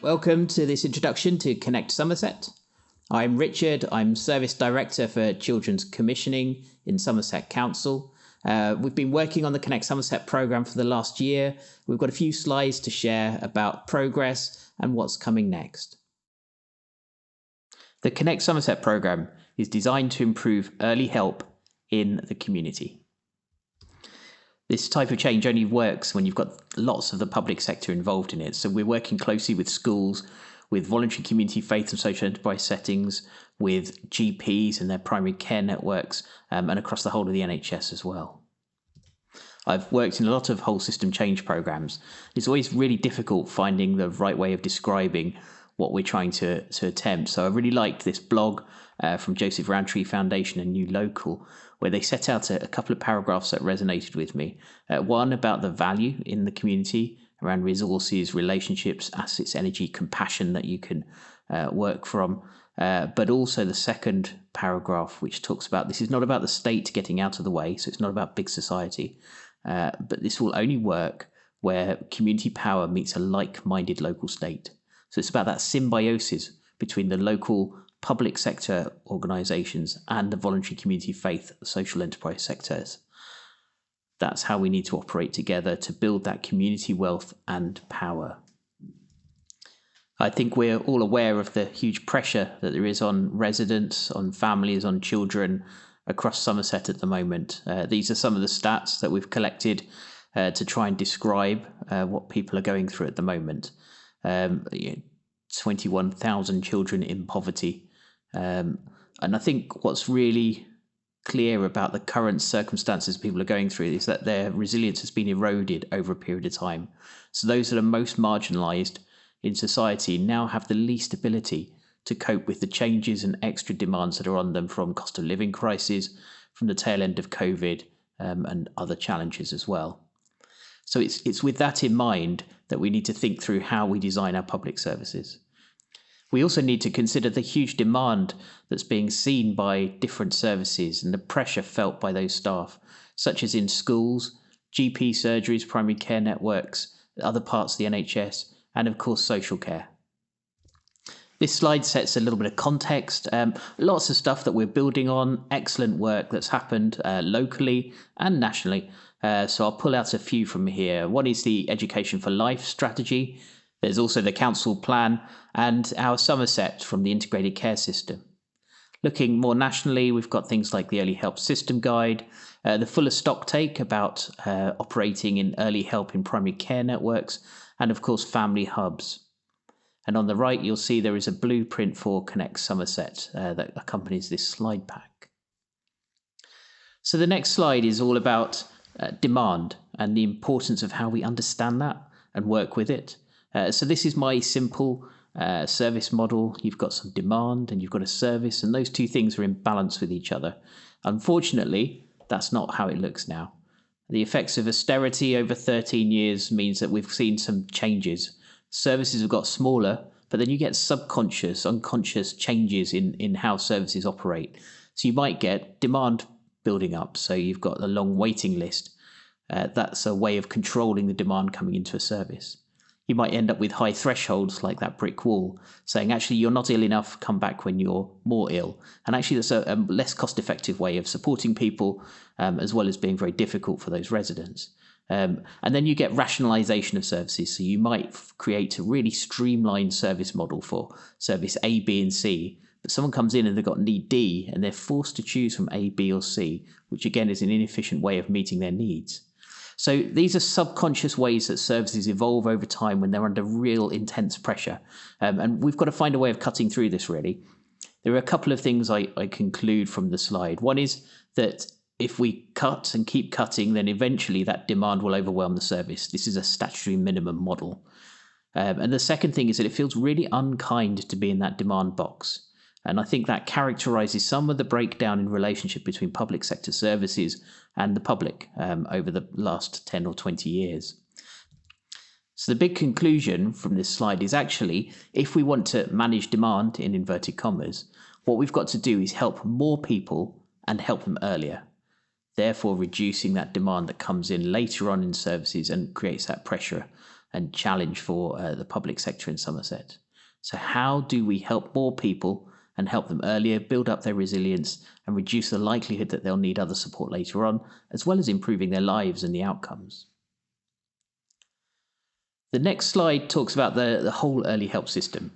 Welcome to this introduction to Connect Somerset. I'm Richard, I'm Service Director for Children's Commissioning in Somerset Council. We've been working on the Connect Somerset programme for the last year. We've got a few slides to share about progress and what's coming next. The Connect Somerset programme is designed to improve early help in the community. This type of change only works when you've got lots of the public sector involved in it. So we're working closely with schools, with voluntary community faith and social enterprise settings, with GPs and their primary care networks, and across the whole of the NHS as well. I've worked in a lot of whole system change programs. It's always really difficult finding the right way of describing what we're trying to attempt. So I really liked this blog from Joseph Rowntree Foundation and New Local, where they set out a couple of paragraphs that resonated with me. One about the value in the community around resources, relationships, assets, energy, compassion that you can work from. But also the second paragraph, which talks about this is not about the state getting out of the way, so it's not about big society, but this will only work where community power meets a like-minded local state. So it's about that symbiosis between the local public sector organisations and the voluntary community faith social enterprise sectors. That's how we need to operate together to build that community wealth and power. I think we're all aware of the huge pressure that there is on residents, on families, on children across Somerset at the moment. These are some of the stats that we've collected to try and describe what people are going through at the moment. 21,000 children in poverty. And I think what's really clear about the current circumstances people are going through is that their resilience has been eroded over a period of time. So those that are most marginalised in society now have the least ability to cope with the changes and extra demands that are on them from cost of living crises, from the tail end of COVID, and other challenges as well. So it's with that in mind that we need to think through how we design our public services. We also need to consider the huge demand that's being seen by different services and the pressure felt by those staff, such as in schools, GP surgeries, primary care networks, other parts of the NHS, and of course social care. This slide sets a little bit of context, lots of stuff that we're building on, excellent work that's happened locally and nationally. So I'll pull out a few from here. One is the Education for Life strategy. There's also the council plan and our Somerset from the integrated care system. Looking more nationally, we've got things like the Early Help System Guide, the fuller stock take about operating in early help in primary care networks, and of course family hubs. And on the right, you'll see there is a blueprint for Connect Somerset that accompanies this slide pack. So the next slide is all about demand and the importance of how we understand that and work with it. So this is my simple service model. You've got some demand and you've got a service, and those two things are in balance with each other. Unfortunately, that's not how it looks now. The effects of austerity over 13 years means that we've seen some changes. Services have got smaller, but then you get subconscious, unconscious changes in how services operate. So you might get demand building up. So you've got a long waiting list. That's a way of controlling the demand coming into a service. You might end up with high thresholds like that brick wall, saying actually you're not ill enough, come back when you're more ill. And actually that's a less cost-effective way of supporting people, as well as being very difficult for those residents. And then you get rationalisation of services. So you might create a really streamlined service model for service A, B and C, but someone comes in and they've got need D and they're forced to choose from A, B or C, which again is an inefficient way of meeting their needs. So these are subconscious ways that services evolve over time when they're under real intense pressure. And we've got to find a way of cutting through this, really. There are a couple of things I conclude from the slide. One is that if we cut and keep cutting, then eventually that demand will overwhelm the service. This is a statutory minimum model. And the second thing is that it feels really unkind to be in that demand box. And I think that characterises some of the breakdown in relationship between public sector services and the public over the last 10 or 20 years. So the big conclusion from this slide is actually, if we want to manage demand in inverted commas, what we've got to do is help more people and help them earlier, therefore reducing that demand that comes in later on in services and creates that pressure and challenge for the public sector in Somerset. So how do we help more people and help them earlier, build up their resilience and reduce the likelihood that they'll need other support later on, as well as improving their lives and the outcomes? The next slide talks about the whole early help system.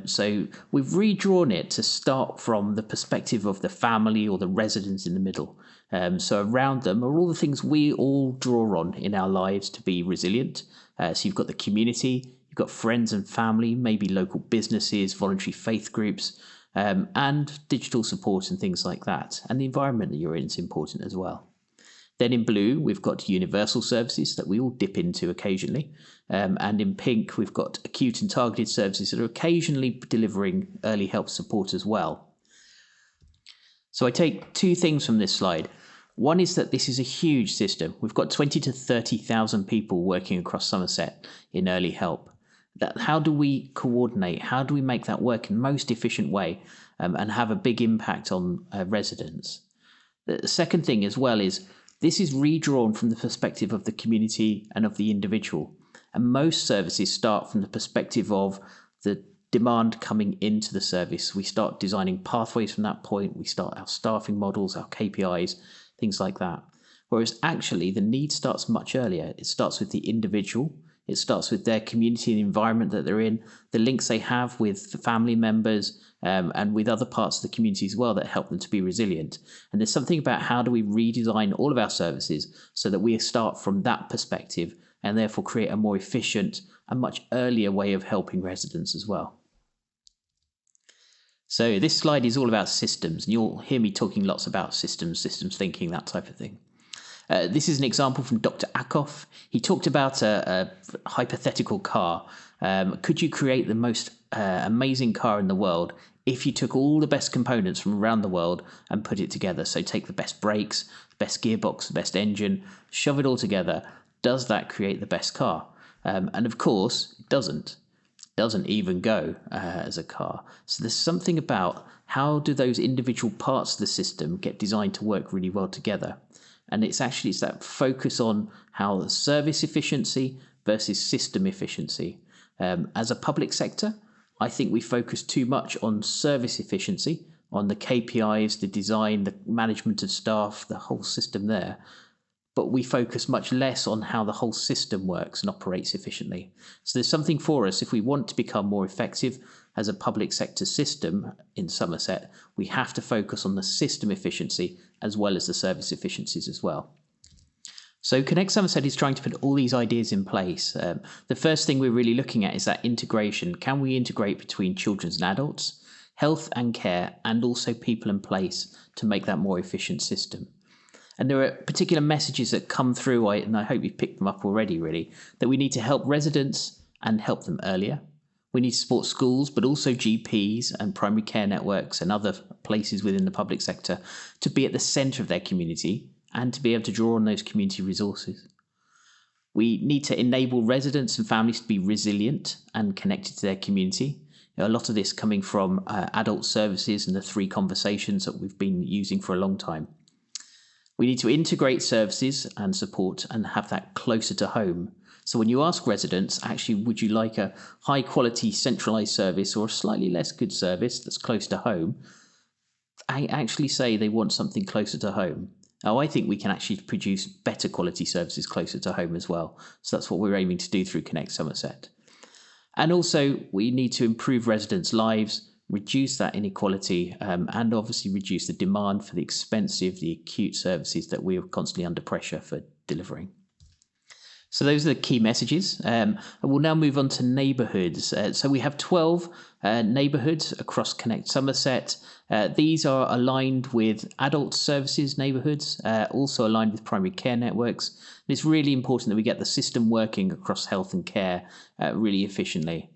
So we've redrawn it to start from the perspective of the family or the residents in the middle. So around them are all the things we all draw on in our lives to be resilient. So you've got the community, you've got friends and family, maybe local businesses, voluntary faith groups, and digital support and things like that. And the environment that you're in is important as well. Then in blue, we've got universal services that we all dip into occasionally. And in pink, we've got acute and targeted services that are occasionally delivering early help support as well. So I take two things from this slide. One is that this is a huge system. We've got 20 to 30,000 people working across Somerset in early help. How do we coordinate? How do we make that work in the most efficient way and have a big impact on residents? The second thing as well is this is redrawn from the perspective of the community and of the individual. And most services start from the perspective of the demand coming into the service. We start designing pathways from that point. We start our staffing models, our KPIs, things like that. Whereas actually the need starts much earlier. It starts with the individual. It starts with their community and environment that they're in, the links they have with the family members and with other parts of the community as well that help them to be resilient. And there's something about how do we redesign all of our services so that we start from that perspective and therefore create a more efficient and much earlier way of helping residents as well. So this slide is all about systems, and you'll hear me talking lots about systems thinking, that type of thing. This is an example from Dr. Akoff. He talked about a hypothetical car. Could you create the most amazing car in the world if you took all the best components from around the world and put it together? So take the best brakes, the best gearbox, the best engine, shove it all together. Does that create the best car? And of course, it doesn't. It doesn't even go as a car. So there's something about how do those individual parts of the system get designed to work really well together. And it's that focus on how the service efficiency versus system efficiency. As a public sector, I think we focus too much on service efficiency, on the KPIs, the design, the management of staff, the whole system there. But we focus much less on how the whole system works and operates efficiently. So there's something for us if we want to become more effective as a public sector system in Somerset. We have to focus on the system efficiency as well as the service efficiencies as well. So Connect Somerset is trying to put all these ideas in place. The first thing we're really looking at is that integration. Can we integrate between children and adults, health and care, and also people and place to make that more efficient system? And there are particular messages that come through, and I hope you've picked them up already, really, that we need to help residents and help them earlier. We need to support schools, but also GPs and primary care networks and other places within the public sector to be at the centre of their community and to be able to draw on those community resources. We need to enable residents and families to be resilient and connected to their community. A lot of this coming from adult services and the 3 conversations that we've been using for a long time. We need to integrate services and support and have that closer to home. So when you ask residents, actually, would you like a high quality centralised service or a slightly less good service that's close to home? I actually say they want something closer to home. Now, I think we can actually produce better quality services closer to home as well. So that's what we're aiming to do through Connect Somerset. And also, we need to improve residents' lives, reduce that inequality, and obviously reduce the demand for the expensive, the acute services that we are constantly under pressure for delivering. So those are the key messages. We'll now move on to neighbourhoods. So we have 12 neighbourhoods across Connect Somerset. These are aligned with adult services neighbourhoods, also aligned with primary care networks. And it's really important that we get the system working across health and care really efficiently.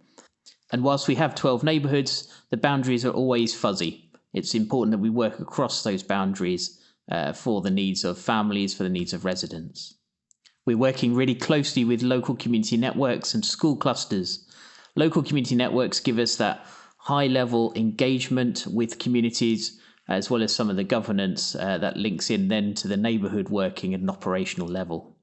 And whilst we have 12 neighbourhoods, the boundaries are always fuzzy. It's important that we work across those boundaries for the needs of families, for the needs of residents. We're working really closely with local community networks and school clusters. Local community networks give us that high-level engagement with communities, as well as some of the governance that links in then to the neighbourhood working at an operational level.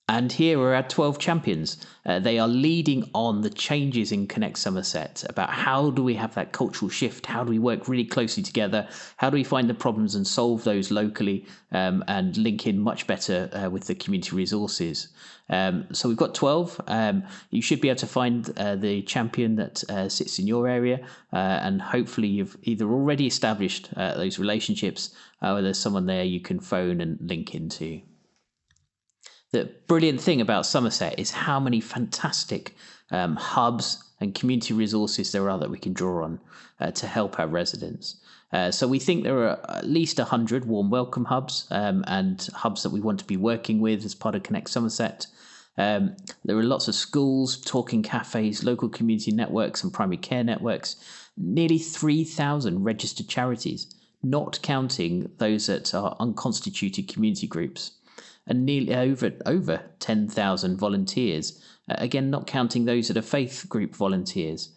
And here are our 12 champions. They are leading on the changes in Connect Somerset about how do we have that cultural shift? How do we work really closely together? How do we find the problems and solve those locally and link in much better with the community resources? So we've got 12. You should be able to find the champion that sits in your area, and hopefully you've either already established those relationships or there's someone there you can phone and link into. The brilliant thing about Somerset is how many fantastic hubs and community resources there are that we can draw on to help our residents. So we think there are at least 100 warm welcome hubs and hubs that we want to be working with as part of Connect Somerset. There are lots of schools, talking cafes, local community networks and primary care networks, nearly 3,000 registered charities, not counting those that are unconstituted community groups, and nearly over 10,000 volunteers, again, not counting those that are faith group volunteers.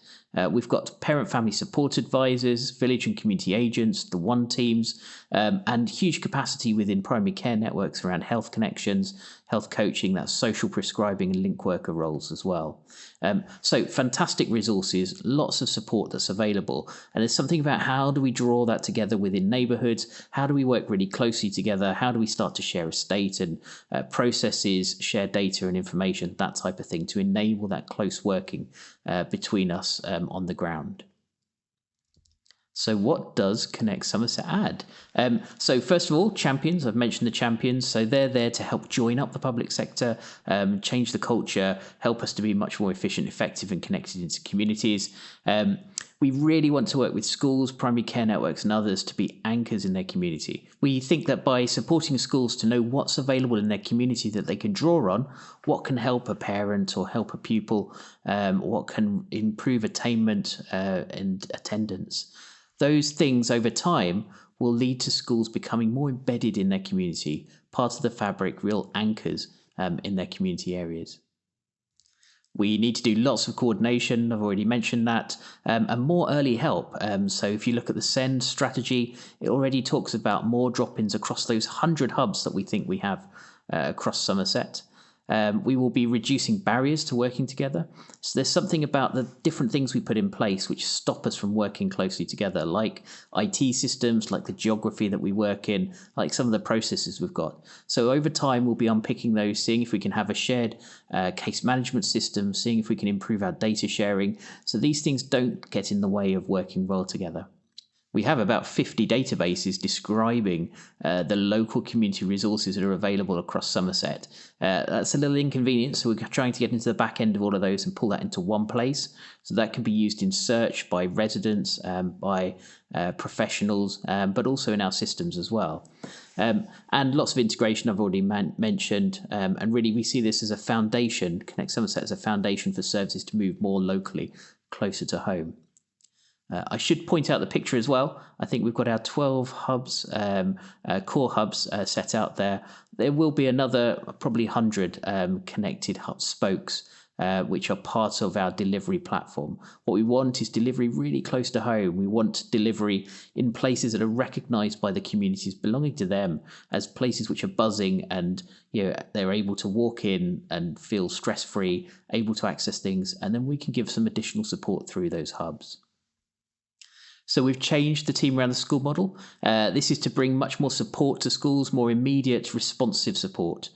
We've got parent family support advisors, village and community agents, the one teams, and huge capacity within primary care networks around health connections, health coaching, that's social prescribing and link worker roles as well. So fantastic resources, lots of support that's available. And there's something about how do we draw that together within neighbourhoods? How do we work really closely together? How do we start to share estate and processes, share data and information, that type of thing to enable that close working between us on the ground. So what does Connect Somerset add? So first of all, champions. I've mentioned the champions. So they're there to help join up the public sector, change the culture, help us to be much more efficient, effective and connected into communities. We really want to work with schools, primary care networks and others to be anchors in their community. We think that by supporting schools to know what's available in their community that they can draw on, what can help a parent or help a pupil, what can improve attainment and attendance. Those things over time will lead to schools becoming more embedded in their community, part of the fabric, real anchors in their community areas. We need to do lots of coordination, I've already mentioned that, and more early help. So if you look at the SEND strategy, it already talks about more drop-ins across those 100 hubs that we think we have across Somerset. We will be reducing barriers to working together. So there's something about the different things we put in place which stop us from working closely together, like IT systems, like the geography that we work in, like some of the processes we've got. So over time, we'll be unpicking those, seeing if we can have a shared case management system, seeing if we can improve our data sharing. So these things don't get in the way of working well together. We have about 50 databases describing the local community resources that are available across Somerset. That's a little inconvenient, so we're trying to get into the back end of all of those and pull that into one place. So that can be used in search by residents, by professionals, but also in our systems as well. And lots of integration I've already mentioned, and really we see this as a foundation, Connect Somerset as a foundation for services to move more locally, closer to home. I should point out the picture as well. I think we've got our 12 hubs, core hubs set out there. There will be another probably 100 connected hub spokes, which are part of our delivery platform. What we want is delivery really close to home. We want delivery in places that are recognised by the communities belonging to them as places which are buzzing and they're able to walk in and feel stress-free, able to access things, and then we can give some additional support through those hubs. So we've changed the team around the school model. This is to bring much more support to schools, more immediate, responsive support.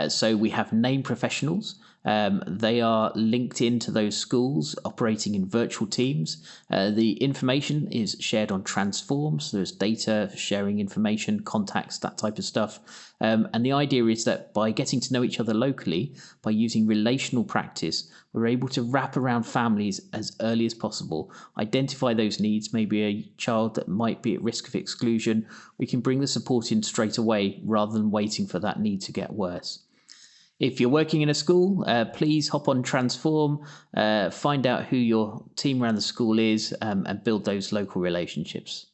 So we have named professionals. They are linked into those schools, operating in virtual teams. The information is shared on Transform, so there's data sharing information, contacts, that type of stuff. And the idea is that by getting to know each other locally, by using relational practice, we're able to wrap around families as early as possible, identify those needs, maybe a child that might be at risk of exclusion. We can bring the support in straight away rather than waiting for that need to get worse. If you're working in a school, please hop on Transform, find out who your team around the school is, and build those local relationships.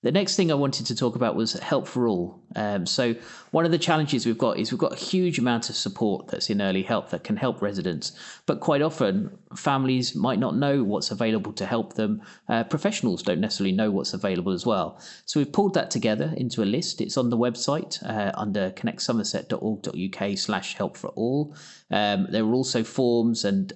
The next thing I wanted to talk about was help for all. So one of the challenges we've got is we've got a huge amount of support that's in early help that can help residents. But quite often, families might not know what's available to help them. Professionals don't necessarily know what's available as well. So we've pulled that together into a list. It's on the website under connectsomerset.org.uk/help for all. There are also forms and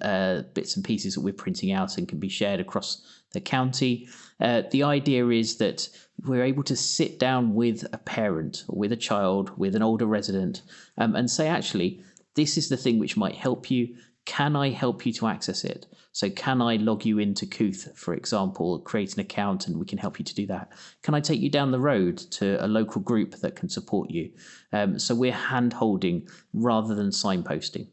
bits and pieces that we're printing out and can be shared across the county. The idea is that we're able to sit down with a parent or with a child, with an older resident, and say, actually, this is the thing which might help you. Can I help you to access it? So can I log you into Kooth, for example, create an account and we can help you to do that? Can I take you down the road to a local group that can support you? So we're hand-holding rather than signposting.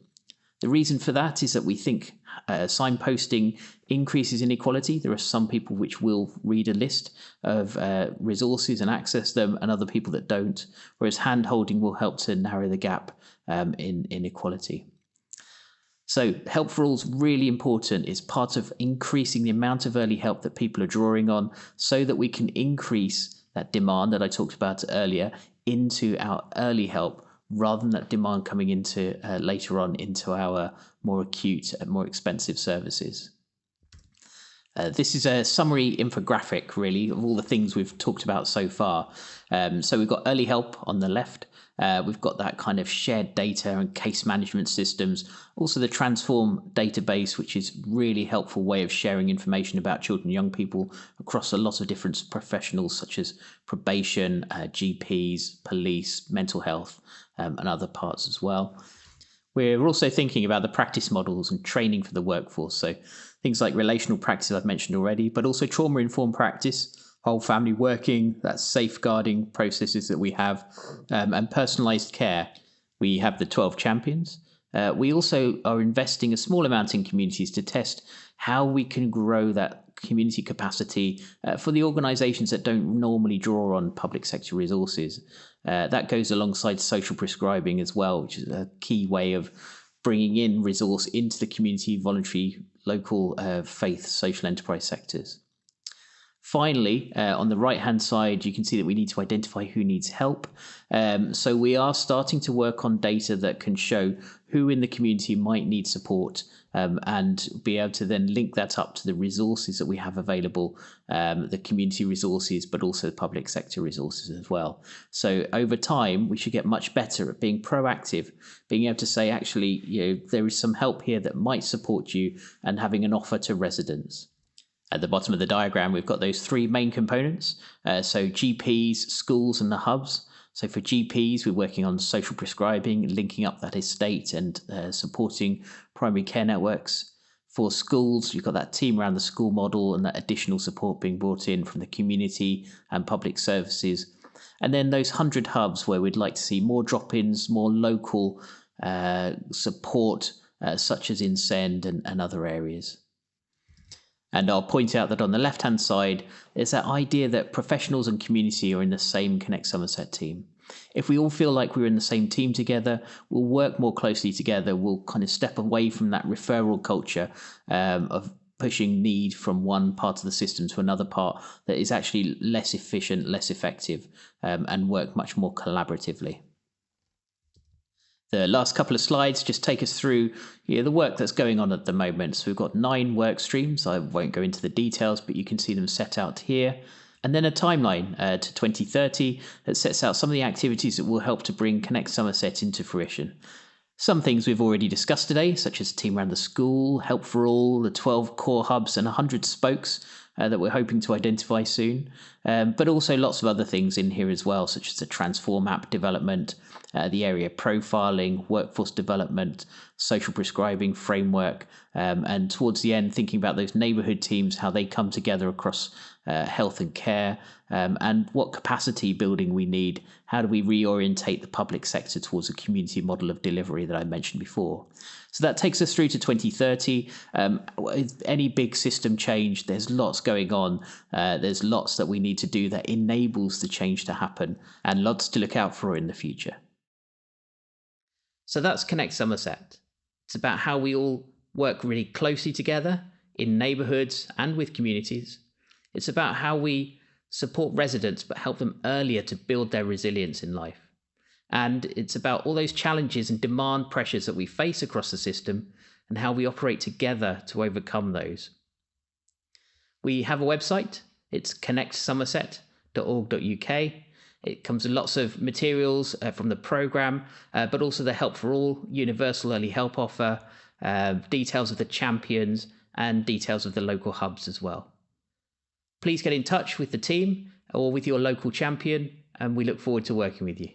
The reason for that is that we think signposting increases inequality. There are some people which will read a list of resources and access them, and other people that don't, whereas hand-holding will help to narrow the gap in inequality. So help for all is really important. It's part of increasing the amount of early help that people are drawing on so that we can increase that demand that I talked about earlier into our early help, rather than that demand coming into later on into our more acute and more expensive services. This is a summary infographic, really, of all the things we've talked about so far. So we've got early help on the left. We've got that kind of shared data and case management systems. Also the Transform database, which is really helpful way of sharing information about children and young people across a lot of different professionals, such as probation, GPs, police, mental health, and other parts as well. We're also thinking about the practice models and training for the workforce. So things like relational practice I've mentioned already, but also trauma-informed practice, whole family working, that's safeguarding processes that we have, and personalised care. We have the 12 champions. We also are investing a small amount in communities to test how we can grow that community capacity for the organisations that don't normally draw on public sector resources. That goes alongside social prescribing as well, which is a key way of bringing in resource into the community, voluntary, local, faith, social enterprise sectors. Finally, on the right-hand side, you can see that we need to identify who needs help. So we are starting to work on data that can show who in the community might need support, and be able to then link that up to the resources that we have available, the community resources, but also the public sector resources as well. So over time, we should get much better at being proactive, being able to say, actually, there is some help here that might support you, and having an offer to residents. At the bottom of the diagram, we've got those three main components. So GPs, schools, and the hubs. So for GPs, we're working on social prescribing, linking up that estate and supporting primary care networks. For schools, you've got that team around the school model and that additional support being brought in from the community and public services. And then those 100 hubs where we'd like to see more drop-ins, more local support, such as in SEND and other areas. And I'll point out that on the left-hand side, there's that idea that professionals and community are in the same Connect Somerset team. If we all feel like we're in the same team together, we'll work more closely together. We'll kind of step away from that referral culture of pushing need from one part of the system to another part that is actually less efficient, less effective, and work much more collaboratively. The last couple of slides just take us through the work that's going on at the moment. So we've got 9 work streams. I won't go into the details, but you can see them set out here. And then a timeline to 2030 that sets out some of the activities that will help to bring Connect Somerset into fruition. Some things we've already discussed today, such as Team Around the School, Help for All, the 12 core hubs and 100 spokes that we're hoping to identify soon. But also lots of other things in here as well, such as the Transform app development, the area profiling, workforce development, social prescribing framework, and towards the end, thinking about those neighbourhood teams, how they come together across health and care, and what capacity building we need. How do we reorientate the public sector towards a community model of delivery that I mentioned before? So that takes us through to 2030. With any big system change, there's lots going on. There's lots that we need to do that enables the change to happen, and lots to look out for in the future. So that's Connect Somerset. It's about how we all work really closely together in neighbourhoods and with communities. It's about how we support residents, but help them earlier to build their resilience in life. And it's about all those challenges and demand pressures that we face across the system and how we operate together to overcome those. We have a website. It's connectsomerset.org.uk. It comes with lots of materials from the programme, but also the Help for All Universal Early Help offer, details of the champions, and details of the local hubs as well. Please get in touch with the team or with your local champion, and we look forward to working with you.